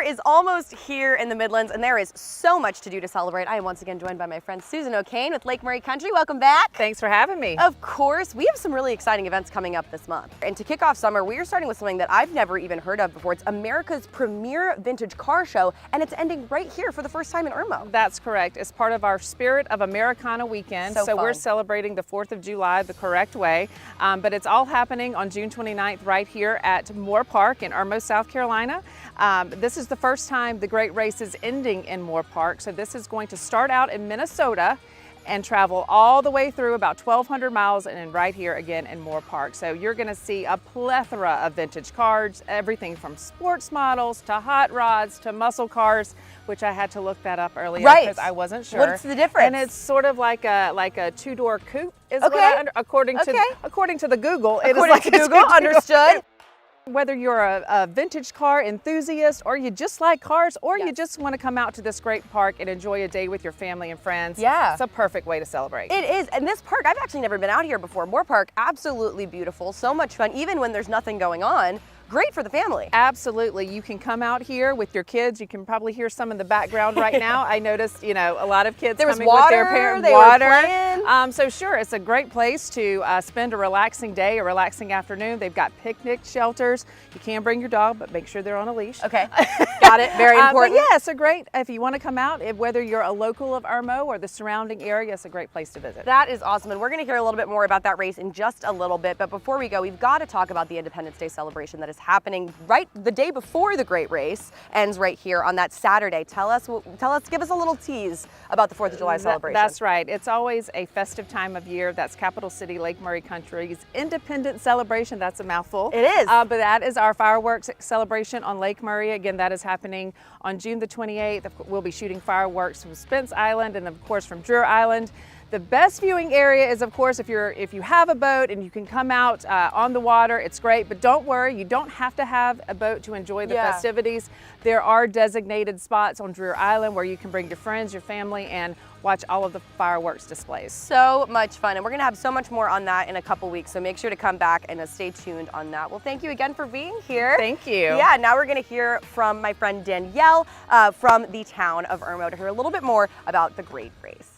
is almost here in the Midlands, and there is so much to do to celebrate. I am once again joined by my friend Susan O'Kane with Lake Murray Country. Welcome back. Thanks for having me. Of course, we have some really exciting events coming up this month. And to kick off summer, we are starting with something that I've never even heard of before. It's America's premier vintage car show, and it's ending right here for the first time in Irmo. That's correct. It's part of our Spirit of Americana weekend. So we're celebrating the 4th of July the correct way. But it's all happening on June 29th right here at Moore Park in Irmo, South Carolina. This is the first time the Great Race is ending in Moore Park. So this is going to start out in Minnesota and travel all the way through about 1,200 miles and then right here again in Moore Park. So you're gonna see a plethora of vintage cars, everything from sports models to hot rods to muscle cars, which I had to look that up earlier because I wasn't sure. What's the difference? And it's sort of like a two-door coupe is what according to the Google. It is like a Google, understood. Whether you're a vintage car enthusiast or you just like cars or you just want to come out to this great park and enjoy a day with your family and friends, it's a perfect way to celebrate. It is, and this park, I've actually never been out here before. Moore Park, absolutely beautiful, so much fun, even when there's nothing going on. Great for the family. Absolutely. You can come out here with your kids. You can probably hear some in the background right now. I noticed, you know, a lot of kids coming with their parents. Water. So sure, it's a great place to spend a relaxing day, a relaxing afternoon. They've got picnic shelters. You can bring your dog, but make sure they're on a leash. Okay, got it. Very important. But yeah, it's a great, if you want to come out, whether you're a local of Irmo or the surrounding area, it's a great place to visit. That is awesome. And we're going to hear a little bit more about that race in just a little bit. But before we go, we've got to talk about the Independence Day celebration that is happening right the day before the Great Race ends right here on that Saturday. Give us a little tease about the 4th of July celebration. That's right. It's always a festive time of year. That's Capital City Lake Murray Country's Independence Celebration. That's a mouthful. It is. But that is our fireworks celebration on Lake Murray. Again, that is happening on June the 28th. We'll be shooting fireworks from Spence Island and of course from Dreher Island. The best viewing area is, of course, if you have a boat and you can come out on the water, it's great. But don't worry, you don't have to have a boat to enjoy the festivities. There are designated spots on Dreher Island where you can bring your friends, your family, and watch all of the fireworks displays. So much fun, and we're going to have so much more on that in a couple weeks, so make sure to come back and stay tuned on that. Well, thank you again for being here. Thank you. Yeah, now we're going to hear from my friend Danielle from the town of Irmo to hear a little bit more about the Great Race.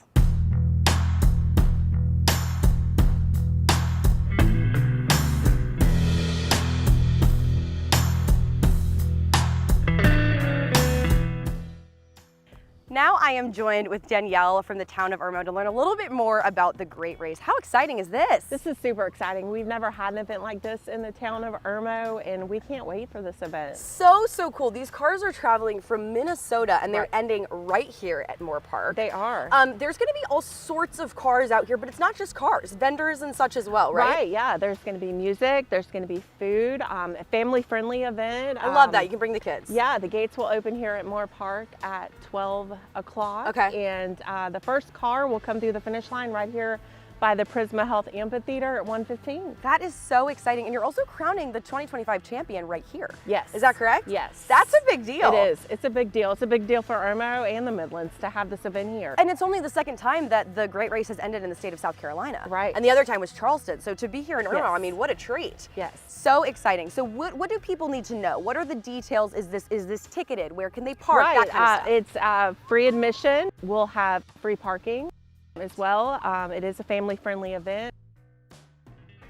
Now I am joined with Danielle from the town of Irmo to learn a little bit more about the Great Race. How exciting is this? This is super exciting. We've never had an event like this in the town of Irmo, and we can't wait for this event. So cool. These cars are traveling from Minnesota, and they're ending right here at Moore Park. They are. There's going to be all sorts of cars out here, but it's not just cars, vendors and such as well, right? Right, yeah. There's going to be music, there's going to be food, a family-friendly event. I love that. You can bring the kids. Yeah, the gates will open here at Moore Park at 12 o'clock. Okay. And the first car will come through the finish line right here by the Prisma Health Amphitheater at 1:15. That is so exciting. And you're also crowning the 2025 champion right here. Yes. Is that correct? Yes. That's a big deal. It is. It's a big deal. It's a big deal for Irmo and the Midlands to have this event here. And it's only the second time that the Great Race has ended in the state of South Carolina. Right. And the other time was Charleston. So to be here in Irmo, I mean, what a treat. Yes. So exciting. So what do people need to know? What are the details? Is this ticketed? Where can they park? Right. That kind of stuff. It's free admission. We'll have free parking as well. It is a family-friendly event.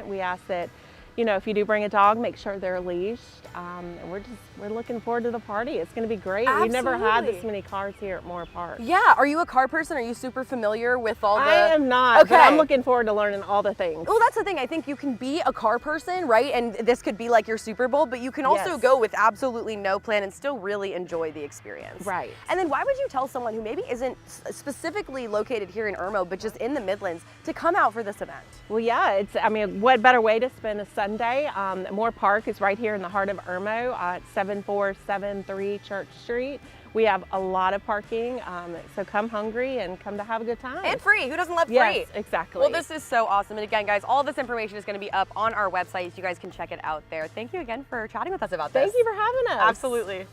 We ask that, you know, if you do bring a dog, make sure they're leashed. And we're looking forward to the party. It's going to be great. Absolutely. We've never had this many cars here at Moore Park. Yeah. Are you a car person? Are you super familiar with all the... I am not, but I'm looking forward to learning all the things. Well, that's the thing. I think you can be a car person, right? And this could be like your Super Bowl, but you can also go with absolutely no plan and still really enjoy the experience. Right. And then why would you tell someone who maybe isn't specifically located here in Irmo, but just in the Midlands, to come out for this event? Well, yeah, I mean, what better way to spend a Sunday? Moore Park is right here in the heart of Irmo at 7473 Church Street. We have a lot of parking, so come hungry and come to have a good time. And free. Who doesn't love free? Yes, exactly. Well, this is so awesome. And again, guys, all this information is going to be up on our website, so you guys can check it out there. Thank you again for chatting with us about this. Thank you for having us. Absolutely.